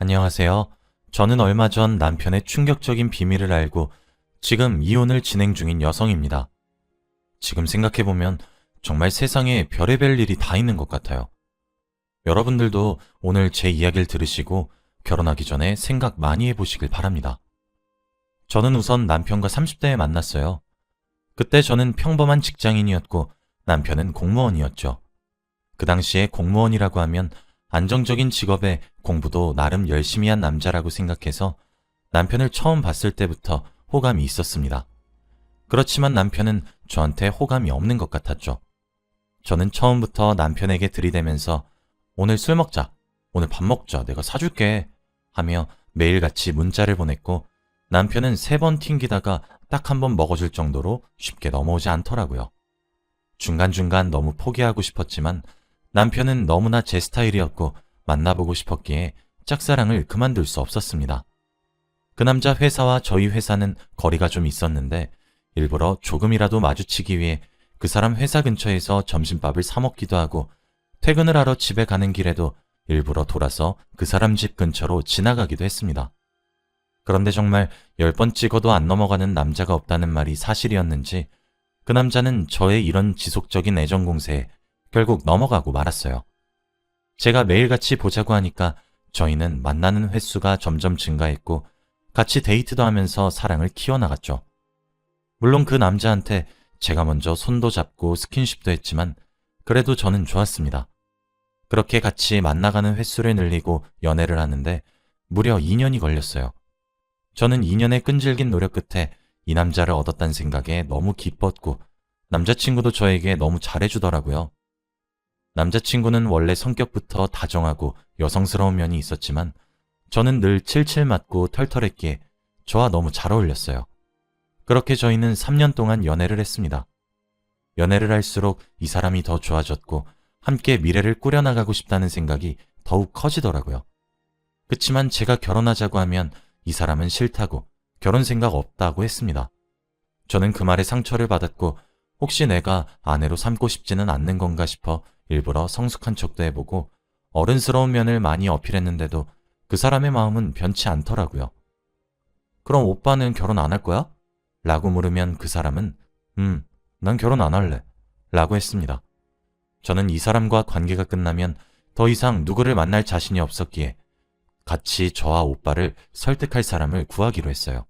안녕하세요. 저는 얼마 전 남편의 충격적인 비밀을 알고 지금 이혼을 진행 중인 여성입니다. 지금 생각해보면 정말 세상에 별의별 일이 다 있는 것 같아요. 여러분들도 오늘 제 이야기를 들으시고 결혼하기 전에 생각 많이 해보시길 바랍니다. 저는 우선 남편과 30대에 만났어요. 그때 저는 평범한 직장인이었고 남편은 공무원이었죠. 그 당시에 공무원이라고 하면 안정적인 직업에 공부도 나름 열심히 한 남자라고 생각해서 남편을 처음 봤을 때부터 호감이 있었습니다. 그렇지만 남편은 저한테 호감이 없는 것 같았죠. 저는 처음부터 남편에게 들이대면서 오늘 술 먹자, 오늘 밥 먹자, 내가 사줄게 하며 매일같이 문자를 보냈고 남편은 3번 튕기다가 딱 한 번 먹어줄 정도로 쉽게 넘어오지 않더라고요. 중간중간 너무 포기하고 싶었지만 남편은 너무나 제 스타일이었고 만나보고 싶었기에 짝사랑을 그만둘 수 없었습니다. 그 남자 회사와 저희 회사는 거리가 좀 있었는데 일부러 조금이라도 마주치기 위해 그 사람 회사 근처에서 점심밥을 사 먹기도 하고 퇴근을 하러 집에 가는 길에도 일부러 돌아서 그 사람 집 근처로 지나가기도 했습니다. 그런데 정말 10번 찍어도 안 넘어가는 남자가 없다는 말이 사실이었는지 그 남자는 저의 이런 지속적인 애정 공세에 결국 넘어가고 말았어요. 제가 매일같이 보자고 하니까 저희는 만나는 횟수가 점점 증가했고 같이 데이트도 하면서 사랑을 키워나갔죠. 물론 그 남자한테 제가 먼저 손도 잡고 스킨십도 했지만 그래도 저는 좋았습니다. 그렇게 같이 만나가는 횟수를 늘리고 연애를 하는데 무려 2년이 걸렸어요. 저는 2년의 끈질긴 노력 끝에 이 남자를 얻었다는 생각에 너무 기뻤고 남자친구도 저에게 너무 잘해주더라고요. 남자친구는 원래 성격부터 다정하고 여성스러운 면이 있었지만 저는 늘 칠칠 맞고 털털했기에 저와 너무 잘 어울렸어요. 그렇게 저희는 3년 동안 연애를 했습니다. 연애를 할수록 이 사람이 더 좋아졌고 함께 미래를 꾸려나가고 싶다는 생각이 더욱 커지더라고요. 그치만 제가 결혼하자고 하면 이 사람은 싫다고 결혼 생각 없다고 했습니다. 저는 그 말에 상처를 받았고 혹시 내가 아내로 삼고 싶지는 않는 건가 싶어 일부러 성숙한 척도 해보고 어른스러운 면을 많이 어필했는데도 그 사람의 마음은 변치 않더라고요. 그럼 오빠는 결혼 안 할 거야? 라고 물으면 그 사람은 난 결혼 안 할래 라고 했습니다. 저는 이 사람과 관계가 끝나면 더 이상 누구를 만날 자신이 없었기에 같이 저와 오빠를 설득할 사람을 구하기로 했어요.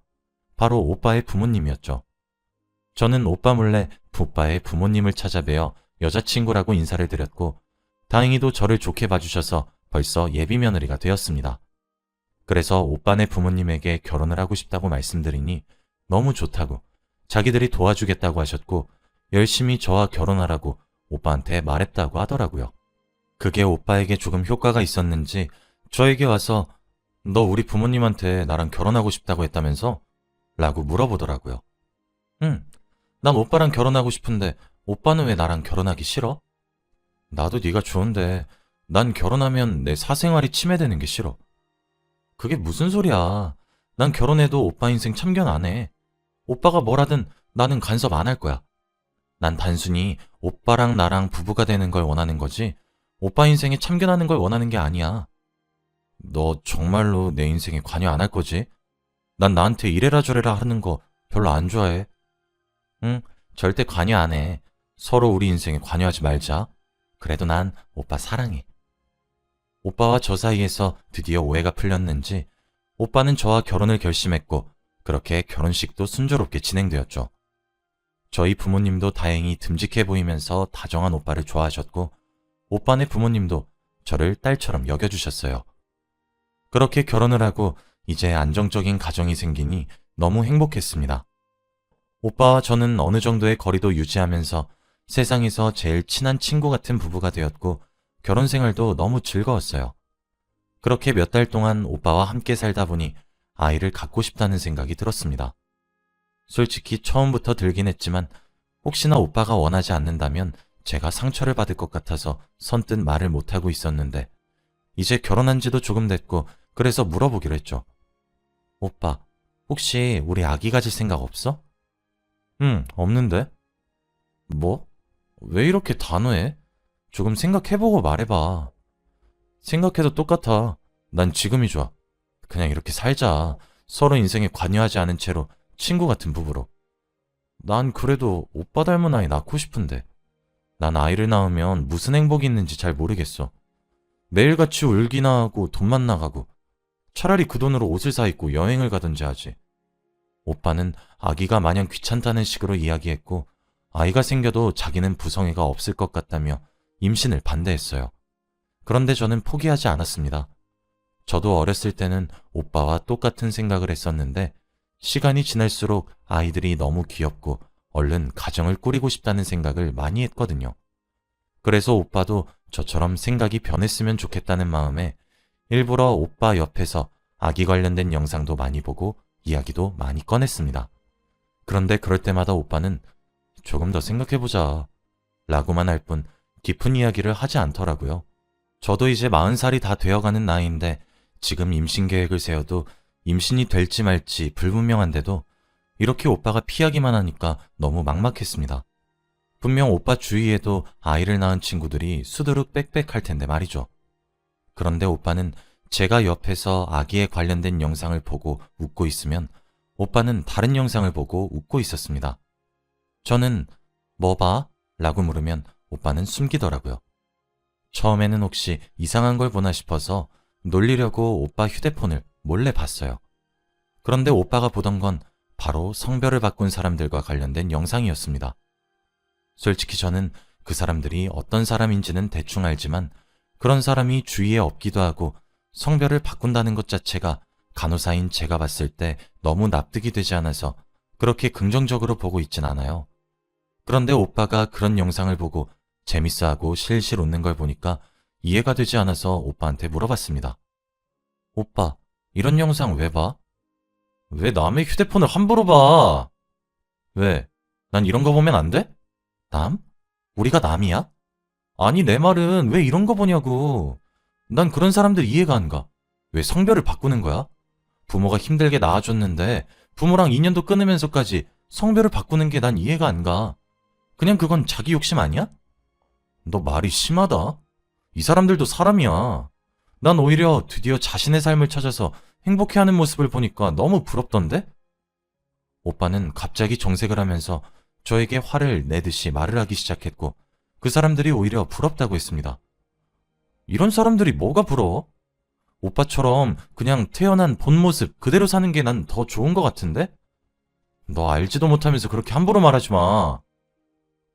바로 오빠의 부모님이었죠. 저는 오빠 몰래 오빠의 부모님을 찾아뵈어 여자친구라고 인사를 드렸고 다행히도 저를 좋게 봐주셔서 벌써 예비 며느리가 되었습니다. 그래서 오빠네 부모님에게 결혼을 하고 싶다고 말씀드리니 너무 좋다고 자기들이 도와주겠다고 하셨고 열심히 저와 결혼하라고 오빠한테 말했다고 하더라고요. 그게 오빠에게 조금 효과가 있었는지 저에게 와서 너 우리 부모님한테 나랑 결혼하고 싶다고 했다면서? 라고 물어보더라고요. 응, 난 오빠랑 결혼하고 싶은데 오빠는 왜 나랑 결혼하기 싫어? 나도 네가 좋은데 난 결혼하면 내 사생활이 침해되는 게 싫어. 그게 무슨 소리야. 난 결혼해도 오빠 인생 참견 안 해. 오빠가 뭐라든 나는 간섭 안 할 거야. 난 단순히 오빠랑 나랑 부부가 되는 걸 원하는 거지 오빠 인생에 참견하는 걸 원하는 게 아니야. 너 정말로 내 인생에 관여 안 할 거지? 난 나한테 이래라 저래라 하는 거 별로 안 좋아해. 응, 절대 관여 안 해. 서로 우리 인생에 관여하지 말자. 그래도 난 오빠 사랑해. 오빠와 저 사이에서 드디어 오해가 풀렸는지 오빠는 저와 결혼을 결심했고 그렇게 결혼식도 순조롭게 진행되었죠. 저희 부모님도 다행히 듬직해 보이면서 다정한 오빠를 좋아하셨고 오빠네 부모님도 저를 딸처럼 여겨주셨어요. 그렇게 결혼을 하고 이제 안정적인 가정이 생기니 너무 행복했습니다. 오빠와 저는 어느 정도의 거리도 유지하면서 세상에서 제일 친한 친구 같은 부부가 되었고 결혼 생활도 너무 즐거웠어요. 그렇게 몇 달 동안 오빠와 함께 살다 보니 아이를 갖고 싶다는 생각이 들었습니다. 솔직히 처음부터 들긴 했지만 혹시나 오빠가 원하지 않는다면 제가 상처를 받을 것 같아서 선뜻 말을 못하고 있었는데 이제 결혼한 지도 조금 됐고 그래서 물어보기로 했죠. 오빠, 혹시 우리 아기 가질 생각 없어? 응, 없는데? 뭐? 왜 이렇게 단호해? 조금 생각해보고 말해봐. 생각해도 똑같아. 난 지금이 좋아. 그냥 이렇게 살자. 서로 인생에 관여하지 않은 채로 친구 같은 부부로. 난 그래도 오빠 닮은 아이 낳고 싶은데. 난 아이를 낳으면 무슨 행복이 있는지 잘 모르겠어. 매일같이 울기나 하고 돈만 나가고 차라리 그 돈으로 옷을 사 입고 여행을 가든지 하지. 오빠는 아기가 마냥 귀찮다는 식으로 이야기했고 아이가 생겨도 자기는 부성애가 없을 것 같다며 임신을 반대했어요. 그런데 저는 포기하지 않았습니다. 저도 어렸을 때는 오빠와 똑같은 생각을 했었는데 시간이 지날수록 아이들이 너무 귀엽고 얼른 가정을 꾸리고 싶다는 생각을 많이 했거든요. 그래서 오빠도 저처럼 생각이 변했으면 좋겠다는 마음에 일부러 오빠 옆에서 아기 관련된 영상도 많이 보고 이야기도 많이 꺼냈습니다. 그런데 그럴 때마다 오빠는 조금 더 생각해보자 라고만 할 뿐 깊은 이야기를 하지 않더라고요. 저도 이제 40살이 다 되어가는 나이인데 지금 임신 계획을 세워도 임신이 될지 말지 불분명한데도 이렇게 오빠가 피하기만 하니까 너무 막막했습니다. 분명 오빠 주위에도 아이를 낳은 친구들이 수두룩 빽빽할 텐데 말이죠. 그런데 오빠는 제가 옆에서 아기에 관련된 영상을 보고 웃고 있으면 오빠는 다른 영상을 보고 웃고 있었습니다. 저는 뭐 봐? 라고 물으면 오빠는 숨기더라고요. 처음에는 혹시 이상한 걸 보나 싶어서 놀리려고 오빠 휴대폰을 몰래 봤어요. 그런데 오빠가 보던 건 바로 성별을 바꾼 사람들과 관련된 영상이었습니다. 솔직히 저는 그 사람들이 어떤 사람인지는 대충 알지만 그런 사람이 주위에 없기도 하고 성별을 바꾼다는 것 자체가 간호사인 제가 봤을 때 너무 납득이 되지 않아서 그렇게 긍정적으로 보고 있진 않아요. 그런데 오빠가 그런 영상을 보고 재밌어하고 실실 웃는 걸 보니까 이해가 되지 않아서 오빠한테 물어봤습니다. 오빠, 이런 영상 왜 봐? 왜 남의 휴대폰을 함부로 봐? 왜? 난 이런 거 보면 안 돼? 남? 우리가 남이야? 아니, 내 말은 왜 이런 거 보냐고. 난 그런 사람들 이해가 안 가. 왜 성별을 바꾸는 거야? 부모가 힘들게 낳아줬는데 부모랑 인연도 끊으면서까지 성별을 바꾸는 게 난 이해가 안 가. 그냥 그건 자기 욕심 아니야? 너 말이 심하다. 이 사람들도 사람이야. 난 오히려 드디어 자신의 삶을 찾아서 행복해하는 모습을 보니까 너무 부럽던데? 오빠는 갑자기 정색을 하면서 저에게 화를 내듯이 말을 하기 시작했고 그 사람들이 오히려 부럽다고 했습니다. 이런 사람들이 뭐가 부러워? 오빠처럼 그냥 태어난 본 모습 그대로 사는 게 난 더 좋은 것 같은데? 너 알지도 못하면서 그렇게 함부로 말하지 마.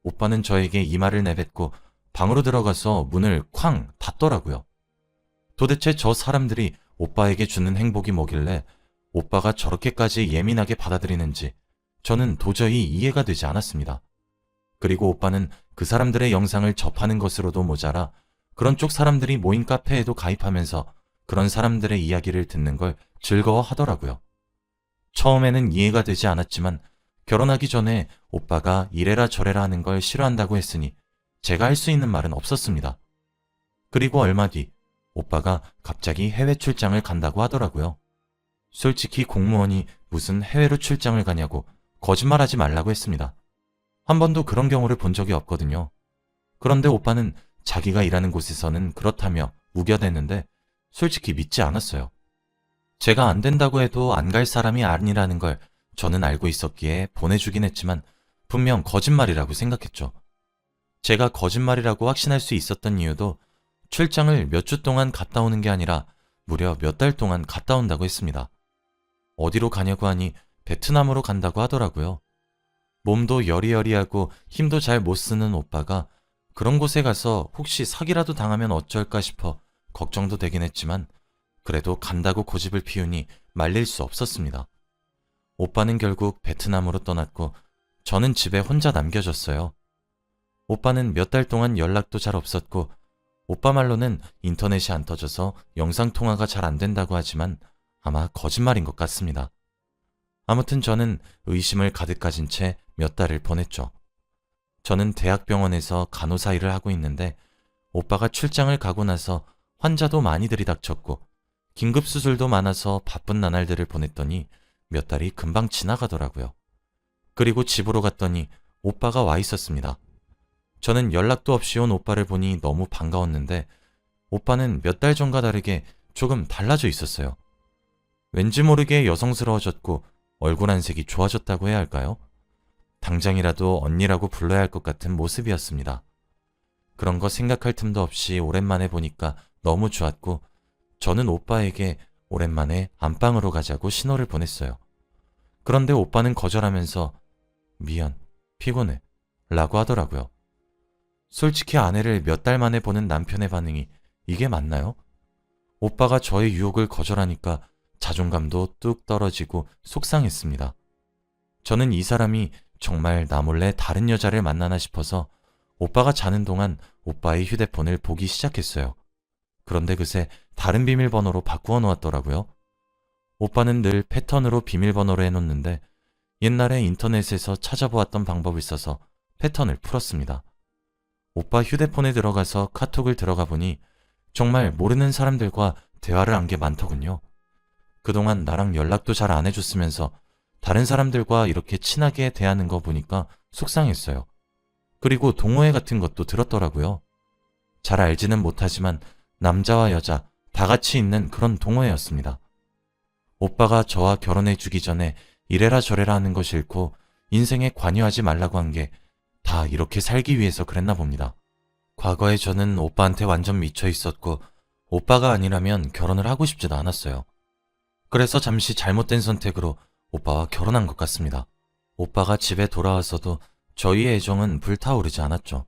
오빠는 저에게 이 말을 내뱉고 방으로 들어가서 문을 쾅 닫더라고요. 도대체 저 사람들이 오빠에게 주는 행복이 뭐길래 오빠가 저렇게까지 예민하게 받아들이는지 저는 도저히 이해가 되지 않았습니다. 그리고 오빠는 그 사람들의 영상을 접하는 것으로도 모자라 그런 쪽 사람들이 모인 카페에도 가입하면서 그런 사람들의 이야기를 듣는 걸 즐거워하더라고요. 처음에는 이해가 되지 않았지만 결혼하기 전에 오빠가 이래라 저래라 하는 걸 싫어한다고 했으니 제가 할 수 있는 말은 없었습니다. 그리고 얼마 뒤 오빠가 갑자기 해외 출장을 간다고 하더라고요. 솔직히 공무원이 무슨 해외로 출장을 가냐고 거짓말하지 말라고 했습니다. 한 번도 그런 경우를 본 적이 없거든요. 그런데 오빠는 자기가 일하는 곳에서는 그렇다며 우겨댔는데 솔직히 믿지 않았어요. 제가 안 된다고 해도 안 갈 사람이 아니라는 걸 저는 알고 있었기에 보내주긴 했지만 분명 거짓말이라고 생각했죠. 제가 거짓말이라고 확신할 수 있었던 이유도 출장을 몇 주 동안 갔다 오는 게 아니라 무려 몇 달 동안 갔다 온다고 했습니다. 어디로 가냐고 하니 베트남으로 간다고 하더라고요. 몸도 여리여리하고 힘도 잘 못 쓰는 오빠가 그런 곳에 가서 혹시 사기라도 당하면 어쩔까 싶어 걱정도 되긴 했지만 그래도 간다고 고집을 피우니 말릴 수 없었습니다. 오빠는 결국 베트남으로 떠났고 저는 집에 혼자 남겨졌어요. 오빠는 몇 달 동안 연락도 잘 없었고 오빠 말로는 인터넷이 안 터져서 영상통화가 잘 안 된다고 하지만 아마 거짓말인 것 같습니다. 아무튼 저는 의심을 가득 가진 채 몇 달을 보냈죠. 저는 대학병원에서 간호사 일을 하고 있는데 오빠가 출장을 가고 나서 환자도 많이 들이닥쳤고 긴급수술도 많아서 바쁜 나날들을 보냈더니 몇 달이 금방 지나가더라고요. 그리고 집으로 갔더니 오빠가 와 있었습니다. 저는 연락도 없이 온 오빠를 보니 너무 반가웠는데 오빠는 몇 달 전과 다르게 조금 달라져 있었어요. 왠지 모르게 여성스러워졌고 얼굴 안색이 좋아졌다고 해야 할까요? 당장이라도 언니라고 불러야 할 것 같은 모습이었습니다. 그런 거 생각할 틈도 없이 오랜만에 보니까 너무 좋았고 저는 오빠에게 오랜만에 안방으로 가자고 신호를 보냈어요. 그런데 오빠는 거절하면서 미안, 피곤해 라고 하더라고요. 솔직히 아내를 몇 달 만에 보는 남편의 반응이 이게 맞나요? 오빠가 저의 유혹을 거절하니까 자존감도 뚝 떨어지고 속상했습니다. 저는 이 사람이 정말 나 몰래 다른 여자를 만나나 싶어서 오빠가 자는 동안 오빠의 휴대폰을 보기 시작했어요. 그런데 그새 다른 비밀번호로 바꾸어 놓았더라고요. 오빠는 늘 패턴으로 비밀번호로 해놓는데 옛날에 인터넷에서 찾아보았던 방법을 써서 패턴을 풀었습니다. 오빠 휴대폰에 들어가서 카톡을 들어가 보니 정말 모르는 사람들과 대화를 한 게 많더군요. 그동안 나랑 연락도 잘 안 해줬으면서 다른 사람들과 이렇게 친하게 대하는 거 보니까 속상했어요. 그리고 동호회 같은 것도 들었더라고요. 잘 알지는 못하지만 남자와 여자 다 같이 있는 그런 동호회였습니다. 오빠가 저와 결혼해 주기 전에 이래라 저래라 하는 거 싫고 인생에 관여하지 말라고 한 게 다 이렇게 살기 위해서 그랬나 봅니다. 과거에 저는 오빠한테 완전 미쳐 있었고 오빠가 아니라면 결혼을 하고 싶지도 않았어요. 그래서 잠시 잘못된 선택으로 오빠와 결혼한 것 같습니다. 오빠가 집에 돌아와서도 저희의 애정은 불타오르지 않았죠.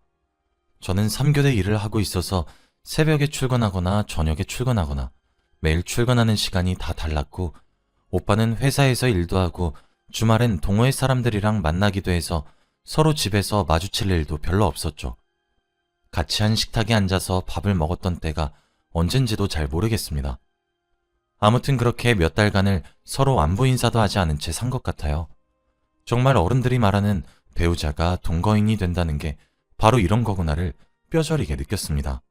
저는 3교대 일을 하고 있어서 새벽에 출근하거나 저녁에 출근하거나 매일 출근하는 시간이 다 달랐고 오빠는 회사에서 일도 하고 주말엔 동호회 사람들이랑 만나기도 해서 서로 집에서 마주칠 일도 별로 없었죠. 같이 한 식탁에 앉아서 밥을 먹었던 때가 언젠지도 잘 모르겠습니다. 아무튼 그렇게 몇 달간을 서로 안부 인사도 하지 않은 채 산 것 같아요. 정말 어른들이 말하는 배우자가 동거인이 된다는 게 바로 이런 거구나를 뼈저리게 느꼈습니다.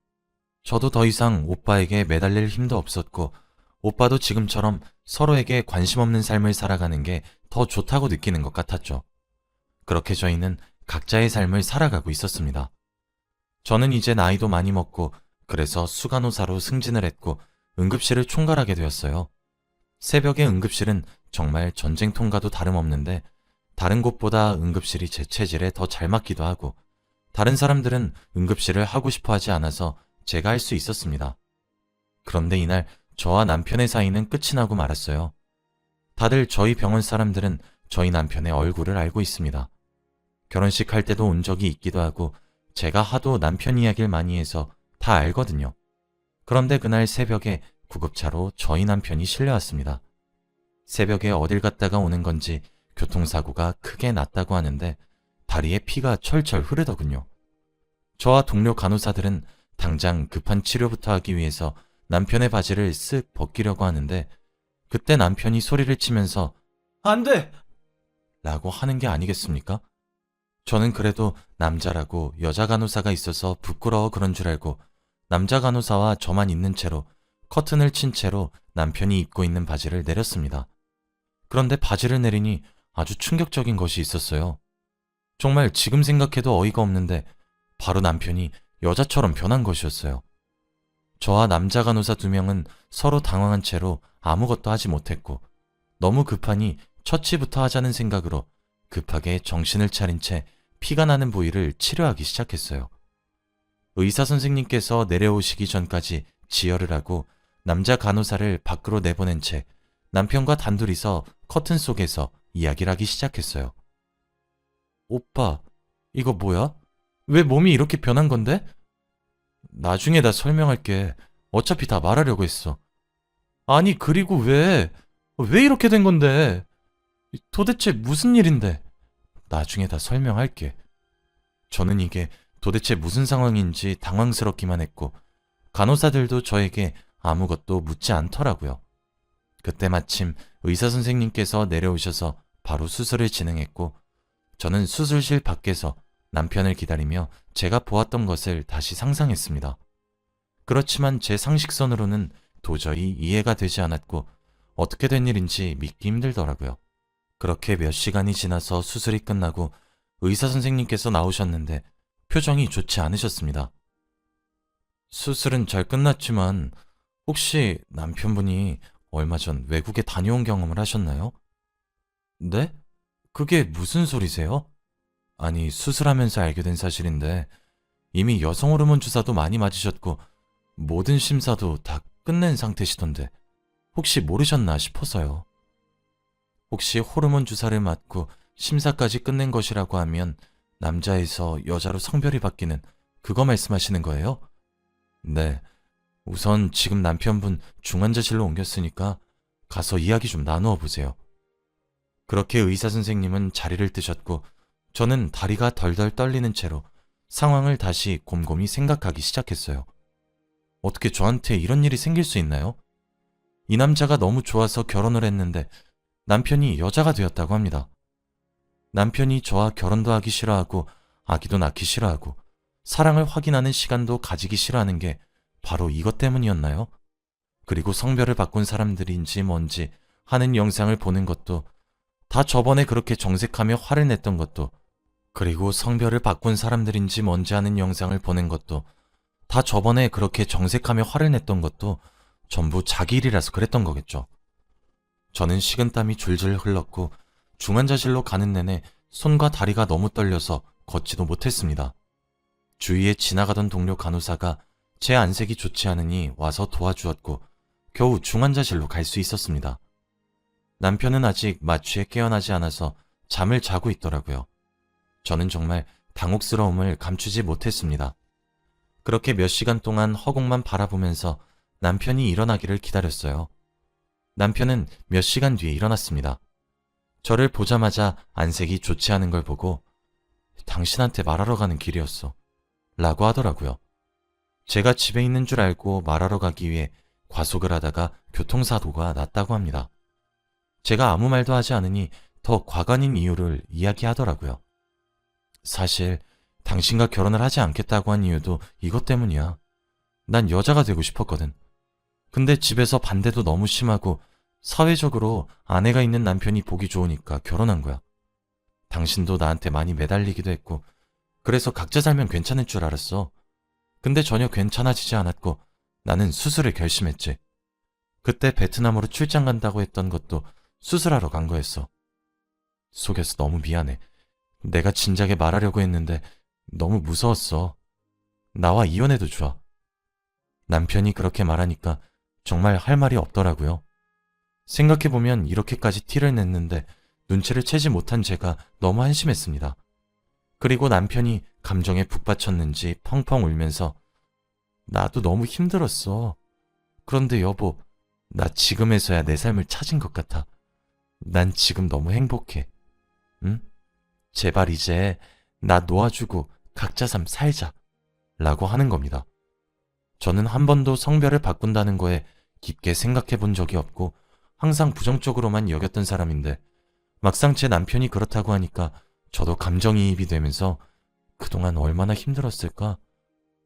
저도 더 이상 오빠에게 매달릴 힘도 없었고 오빠도 지금처럼 서로에게 관심 없는 삶을 살아가는 게 더 좋다고 느끼는 것 같았죠. 그렇게 저희는 각자의 삶을 살아가고 있었습니다. 저는 이제 나이도 많이 먹고 그래서 수간호사로 승진을 했고 응급실을 총괄하게 되었어요. 새벽의 응급실은 정말 전쟁통과도 다름없는데 다른 곳보다 응급실이 제 체질에 더 잘 맞기도 하고 다른 사람들은 응급실을 하고 싶어 하지 않아서 제가 할 수 있었습니다. 그런데 이날 저와 남편의 사이는 끝이 나고 말았어요. 다들 저희 병원 사람들은 저희 남편의 얼굴을 알고 있습니다. 결혼식 할 때도 온 적이 있기도 하고 제가 하도 남편 이야기를 많이 해서 다 알거든요. 그런데 그날 새벽에 구급차로 저희 남편이 실려왔습니다. 새벽에 어딜 갔다가 오는 건지 교통사고가 크게 났다고 하는데 다리에 피가 철철 흐르더군요. 저와 동료 간호사들은 당장 급한 치료부터 하기 위해서 남편의 바지를 쓱 벗기려고 하는데 그때 남편이 소리를 치면서 안 돼! 라고 하는 게 아니겠습니까? 저는 그래도 남자라고 여자 간호사가 있어서 부끄러워 그런 줄 알고 남자 간호사와 저만 있는 채로 커튼을 친 채로 남편이 입고 있는 바지를 내렸습니다. 그런데 바지를 내리니 아주 충격적인 것이 있었어요. 정말 지금 생각해도 어이가 없는데 바로 남편이 여자처럼 변한 것이었어요. 저와 남자 간호사 2명은 서로 당황한 채로 아무것도 하지 못했고 너무 급하니 처치부터 하자는 생각으로 급하게 정신을 차린 채 피가 나는 부위를 치료하기 시작했어요. 의사 선생님께서 내려오시기 전까지 지혈을 하고 남자 간호사를 밖으로 내보낸 채 남편과 단둘이서 커튼 속에서 이야기를 하기 시작했어요. 오빠, 이거 뭐야? 왜 몸이 이렇게 변한 건데? 나중에 다 설명할게. 어차피 다 말하려고 했어. 아니, 그리고 왜 이렇게 된 건데? 도대체 무슨 일인데? 나중에 다 설명할게. 저는 이게 도대체 무슨 상황인지 당황스럽기만 했고 간호사들도 저에게 아무것도 묻지 않더라고요. 그때 마침 의사 선생님께서 내려오셔서 바로 수술을 진행했고 저는 수술실 밖에서 남편을 기다리며 제가 보았던 것을 다시 상상했습니다. 그렇지만 제 상식선으로는 도저히 이해가 되지 않았고 어떻게 된 일인지 믿기 힘들더라고요. 그렇게 몇 시간이 지나서 수술이 끝나고 의사 선생님께서 나오셨는데 표정이 좋지 않으셨습니다. 수술은 잘 끝났지만 혹시 남편분이 얼마 전 외국에 다녀온 경험을 하셨나요? 네? 그게 무슨 소리세요? 아니, 수술하면서 알게 된 사실인데 이미 여성 호르몬 주사도 많이 맞으셨고 모든 심사도 다 끝낸 상태시던데 혹시 모르셨나 싶어서요. 혹시 호르몬 주사를 맞고 심사까지 끝낸 것이라고 하면 남자에서 여자로 성별이 바뀌는 그거 말씀하시는 거예요? 네. 우선 지금 남편분 중환자실로 옮겼으니까 가서 이야기 좀 나누어 보세요. 그렇게 의사 선생님은 자리를 뜨셨고 저는 다리가 덜덜 떨리는 채로 상황을 다시 곰곰이 생각하기 시작했어요. 어떻게 저한테 이런 일이 생길 수 있나요? 이 남자가 너무 좋아서 결혼을 했는데 남편이 여자가 되었다고 합니다. 남편이 저와 결혼도 하기 싫어하고 아기도 낳기 싫어하고 사랑을 확인하는 시간도 가지기 싫어하는 게 바로 이것 때문이었나요? 그리고 성별을 바꾼 사람들인지 뭔지 하는 영상을 보는 것도 다 저번에 그렇게 정색하며 화를 냈던 것도 그리고 성별을 바꾼 사람들인지 뭔지 하는 영상을 보는 것도 다 저번에 그렇게 정색하며 화를 냈던 것도 전부 자기 일이라서 그랬던 거겠죠. 저는 식은땀이 줄줄 흘렀고 중환자실로 가는 내내 손과 다리가 너무 떨려서 걷지도 못했습니다. 주위에 지나가던 동료 간호사가 제 안색이 좋지 않으니 와서 도와주었고 겨우 중환자실로 갈 수 있었습니다. 남편은 아직 마취에 깨어나지 않아서 잠을 자고 있더라고요. 저는 정말 당혹스러움을 감추지 못했습니다. 그렇게 몇 시간 동안 허공만 바라보면서 남편이 일어나기를 기다렸어요. 남편은 몇 시간 뒤에 일어났습니다. 저를 보자마자 안색이 좋지 않은 걸 보고 당신한테 말하러 가는 길이었어 라고 하더라고요. 제가 집에 있는 줄 알고 말하러 가기 위해 과속을 하다가 교통사고가 났다고 합니다. 제가 아무 말도 하지 않으니 더 과관인 이유를 이야기하더라고요. 사실 당신과 결혼을 하지 않겠다고 한 이유도 이것 때문이야. 난 여자가 되고 싶었거든. 근데 집에서 반대도 너무 심하고 사회적으로 아내가 있는 남편이 보기 좋으니까 결혼한 거야. 당신도 나한테 많이 매달리기도 했고 그래서 각자 살면 괜찮을 줄 알았어. 근데 전혀 괜찮아지지 않았고 나는 수술을 결심했지. 그때 베트남으로 출장 간다고 했던 것도 수술하러 간 거였어. 속여서 너무 미안해. 내가 진작에 말하려고 했는데 너무 무서웠어. 나와 이혼해도 좋아. 남편이 그렇게 말하니까 정말 할 말이 없더라고요. 생각해보면 이렇게까지 티를 냈는데 눈치를 채지 못한 제가 너무 한심했습니다. 그리고 남편이 감정에 북받쳤는지 펑펑 울면서 나도 너무 힘들었어. 그런데 여보, 나 지금에서야 내 삶을 찾은 것 같아. 난 지금 너무 행복해. 응? 제발 이제 나 놓아주고 각자 삶 살자. 라고 하는 겁니다. 저는 한 번도 성별을 바꾼다는 거에 깊게 생각해 본 적이 없고 항상 부정적으로만 여겼던 사람인데 막상 제 남편이 그렇다고 하니까 저도 감정이입이 되면서 그동안 얼마나 힘들었을까?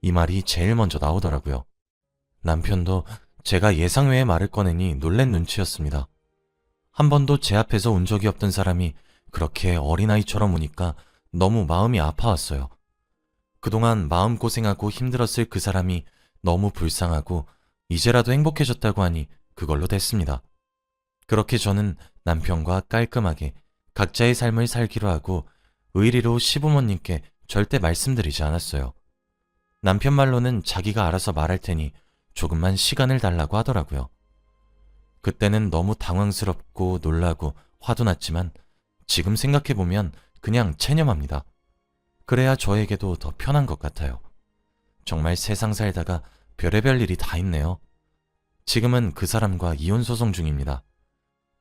이 말이 제일 먼저 나오더라고요. 남편도 제가 예상 외의 말을 꺼내니 놀란 눈치였습니다. 한 번도 제 앞에서 운 적이 없던 사람이 그렇게 어린아이처럼 우니까 너무 마음이 아파왔어요. 그동안 마음고생하고 힘들었을 그 사람이 너무 불쌍하고 이제라도 행복해졌다고 하니 그걸로 됐습니다. 그렇게 저는 남편과 깔끔하게 각자의 삶을 살기로 하고 의리로 시부모님께 절대 말씀드리지 않았어요. 남편 말로는 자기가 알아서 말할 테니 조금만 시간을 달라고 하더라고요. 그때는 너무 당황스럽고 놀라고 화도 났지만 지금 생각해보면 그냥 체념합니다. 그래야 저에게도 더 편한 것 같아요. 정말 세상 살다가 별의별 일이 다 있네요. 지금은 그 사람과 이혼 소송 중입니다.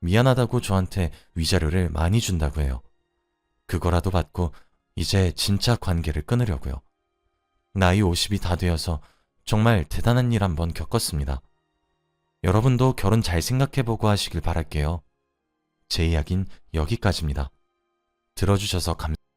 미안하다고 저한테 위자료를 많이 준다고 해요. 그거라도 받고 이제 진짜 관계를 끊으려고요. 나이 50이 다 되어서 정말 대단한 일 한번 겪었습니다. 여러분도 결혼 잘 생각해보고 하시길 바랄게요. 제 이야기는 여기까지입니다. 들어주셔서 감사합니다.